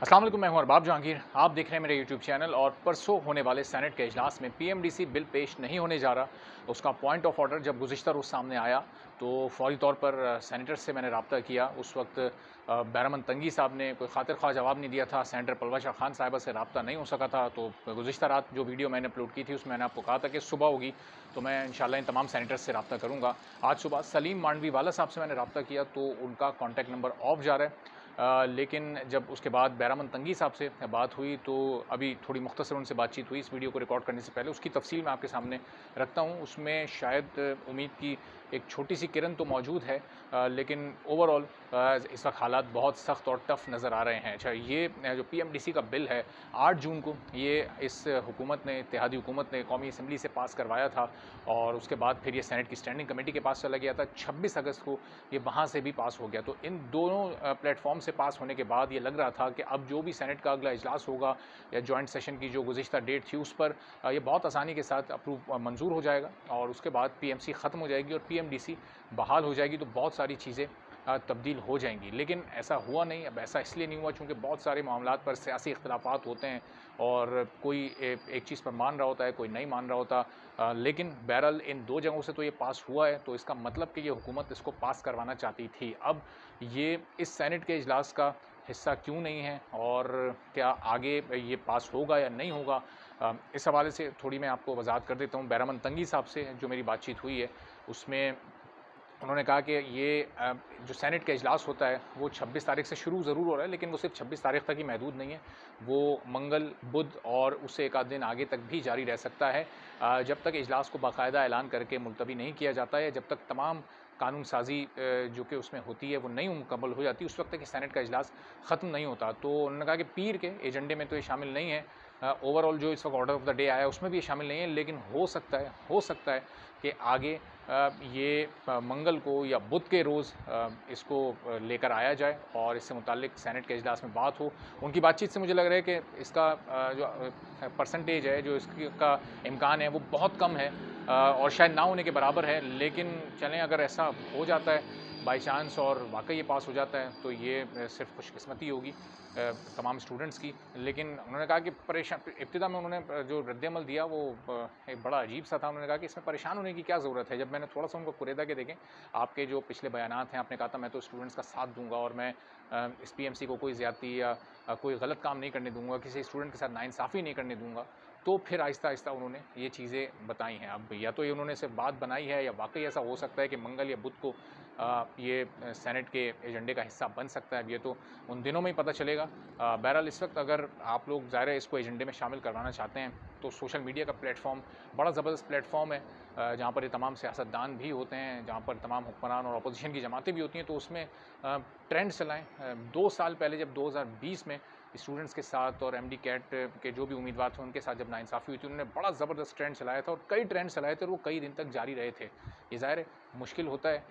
अस्सलाम वालेकुम, मैं हूं अरबाब जहांगीर। आप देख रहे हैं मेरे यूट्यूब चैनल। और परसों होने वाले सेनेट के इजलास में पीएमडीसी बिल पेश नहीं होने जा रहा। उसका पॉइंट ऑफ ऑर्डर जब गुज़िश्ता रोज़ सामने आया तो फौरी तौर पर सेनेटर से मैंने रब्ता किया। उस वक्त बैरमन तंगी साहब ने कोई खातिर ख्वाह जवाब नहीं दिया था। सेनेटर पलवा शाह खान साहिबा से रब्ता नहीं हो सका था। तो गुज़िश्ता रात जो वीडियो मैंने अपलोड की थी उसमें मैंने आपको कहा था कि सुबह होगी तो मैं इंशाल्लाह इन तमाम सेनेटर्स से रब्ता करूँगा। आज सुबह सलीम मांडवी वाला साहब से मैंने रब्ता किया तो उनका कॉन्टैक्ट नंबर ऑफ जा रहा है। लेकिन जब उसके बाद बैरामन तंगी साहब से बात हुई तो अभी थोड़ी मुख्तसर उनसे बातचीत हुई। इस वीडियो को रिकॉर्ड करने से पहले उसकी तफसील मैं आपके सामने रखता हूँ। उसमें शायद उम्मीद की एक छोटी सी किरण तो मौजूद है, लेकिन ओवरऑल इस वक्त हालात बहुत सख्त और टफ नज़र आ रहे हैं। अच्छा, ये जो पीएमडीसी का बिल है 8 जून को ये इस हुकूमत ने, इत्तेहादी हुकूमत ने कौमी असम्बली से पास करवाया था और उसके बाद फिर ये सेनेट की स्टैंडिंग कमेटी के पास चला गया था। 26 अगस्त को ये वहाँ से भी पास हो गया। तो इन दोनों प्लेटफॉर्म से पास होने के बाद ये लग रहा था कि अब जो भी सेनेट का अगला इजलास होगा या जॉइंट सेशन की जो गुज़िश्ता डेट थी उस पर ये बहुत आसानी के साथ अप्रूव मंजूर हो जाएगा और उसके बाद पीएमसी ख़त्म हो जाएगी और पीएमडीसी बहाल हो जाएगी। तो बहुत सारी चीज़ें तब्दील हो जाएंगी, लेकिन ऐसा हुआ नहीं। अब ऐसा इसलिए नहीं हुआ चूँकि बहुत सारे मामलात पर सियासी इख्तिलाफ़ात होते हैं और कोई एक चीज़ पर मान रहा होता है, कोई नहीं मान रहा होता। लेकिन बहरहाल इन दो जगहों से तो ये पास हुआ है, तो इसका मतलब कि ये हुकूमत इसको पास करवाना चाहती थी। अब ये इस सेनेट के इजलास का हिस्सा क्यों नहीं है और क्या आगे ये पास होगा या नहीं होगा, इस हवाले से थोड़ी मैं आपको वजाहत कर देता हूँ। बैरामन तंगी साहब से जो मेरी बातचीत हुई है उसमें उन्होंने कहा कि ये जो सेनेट का इजलास होता है वो 26 तारीख से शुरू ज़रूर हो रहा है, लेकिन वो सिर्फ 26 तारीख तक ही महदूद नहीं है। वो मंगल, बुध और उससे एक आध दिन आगे तक भी जारी रह सकता है, जब तक इजलास को बाकायदा ऐलान करके मुलतवी नहीं किया जाता है, जब तक तमाम कानून साजी जो कि उसमें होती है वो नहीं मुकम्मल हो जाती, उस वक्त तक सेनेट का इजलास ख़त्म नहीं होता। तो उन्होंने कहा कि पीर के एजेंडे में तो ये शामिल नहीं है। ओवरऑल जो इस वक्त ऑर्डर ऑफ द डे आया उसमें भी ये शामिल नहीं है, लेकिन हो सकता है कि आगे ये मंगल को या बुध के रोज़ इसको लेकर आया जाए और इससे मुताल्लिक सेनेट के इजलास में बात हो। उनकी बातचीत से मुझे लग रहा है कि इसका जो परसेंटेज है, जो इसका इम्कान है वो बहुत कम है और शायद ना होने के बराबर है। लेकिन चलें, अगर ऐसा हो जाता है बाई चांस और वाकई ये पास हो जाता है तो ये सिर्फ खुशकिस्मती होगी तमाम स्टूडेंट्स की। लेकिन उन्होंने कहा कि परेशान, इब्तिदा में उन्होंने जो रद्द-ए-अमल दिया वो एक बड़ा अजीब सा था। उन्होंने कहा कि इसमें परेशान होने की क्या ज़रूरत है। जब मैंने थोड़ा सा उनको कुरेदा के देखें, आपके जो पिछले बयानात हैं, आपने कहा था मैं तो स्टूडेंट्स का साथ दूंगा और मैं इस पीएमसी को कोई ज़्यादती या कोई गलत काम नहीं करने दूंगा, किसी स्टूडेंट के साथ नाइंसाफ़ी नहीं करने दूंगा। तो फिर आहिस्ता आहिस्ता उन्होंने ये चीज़ें बताई हैं। अब या तो ये उन्होंने सिर्फ बात बनाई है या वाकई ऐसा हो सकता है कि मंगल या बुध को ये सेनेट के एजेंडे का हिस्सा बन सकता है। अब ये तो उन दिनों में ही पता चलेगा। बहरहाल इस वक्त अगर आप लोग ज़ाहिर है इसको एजेंडे में शामिल करवाना चाहते हैं तो सोशल मीडिया का प्लेटफॉर्म बड़ा ज़बरदस्त प्लेटफॉर्म है, जहाँ पर ये तमाम सियासतदान भी होते हैं, जहाँ पर तमाम हुक्मरान और अपोजिशन की जमातें भी होती हैं। तो उसमें ट्रेंड चलाएँ। 2 साल पहले जब 2020 में स्टूडेंट्स के साथ और एमडी कैट के जो भी उम्मीदवार थे उनके साथ जब नाइंसाफ़ी हुई थी, उन्होंने बड़ा ज़बरदस्त ट्रेंड चलाया था और कई ट्रेंड चलाए थे और वो कई दिन तक जारी रहे थे। ये ज़ाहिर है मुश्किल होता है,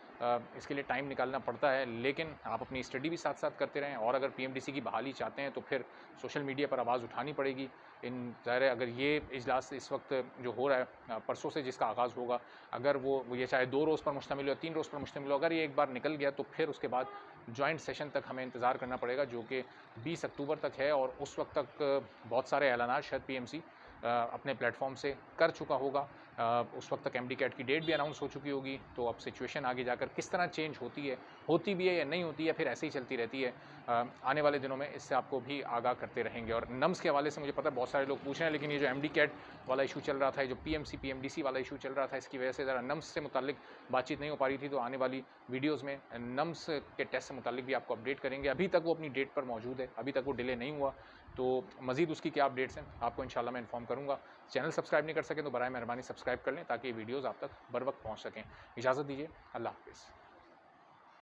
इसके लिए टाइम निकालना पड़ता है, लेकिन आप अपनी स्टडी भी साथ साथ करते रहें और अगर पीएमडीसी की बहाली चाहते हैं तो फिर सोशल मीडिया पर आवाज़ उठानी पड़ेगी। इन ज़ाहिर है अगर ये इजलास इस वक्त जो हो रहा है परसों से जिसका आगाज़ होगा, अगर वो ये चाहे 2 रोज़ पर मुश्तमिल हो या 3 रोज़ पर मुश्तमिल हो, अगर ये एक बार निकल गया तो फिर उसके बाद जॉइंट सेशन तक हमें इंतज़ार करना पड़ेगा, जो कि 20 अक्टूबर तक है। और उस वक्त तक बहुत सारे ऐलानात शायद पीएमसी अपने प्लेटफॉर्म से कर चुका होगा। उस वक्त तक एमडी कैट की डेट भी अनाउंस हो चुकी होगी। तो अब सिचुएशन आगे जाकर किस तरह चेंज होती भी है या नहीं होती है, फिर ऐसे ही चलती रहती है, आने वाले दिनों में इससे आपको भी आगाह करते रहेंगे। और नम्स के हवाले से मुझे पता है बहुत सारे लोग पूछ रहे हैं, लेकिन ये जो एमडी कैट वाला इशू चल रहा था, जो पीएमसी पीएमडीसी वाला इशू चल रहा था, इसकी वजह से ज़रा नम्स से मुताल्लिक बातचीत नहीं हो पा रही थी। तो आने वाली वीडियोज़ में नम्स के टेस्ट से मुताल्लिक भी आपको अपडेट करेंगे। अभी तक वो अपनी डेट पर मौजूद है, अभी तक वो डिले नहीं हुआ। तो मज़ीद उसकी क्या अपडेट्स हैं आपको इंशाल्लाह मैं इन्फॉर्म करूँगा। चैनल सब्सक्राइब नहीं कर सकें तो बराए मेहरबानी सब्सक्राइब कर लें ताकि वीडियोज़ आप तक बर वक्त पहुँच सकें। इजाज़त दीजिए, अल्लाह हाफ़िज़।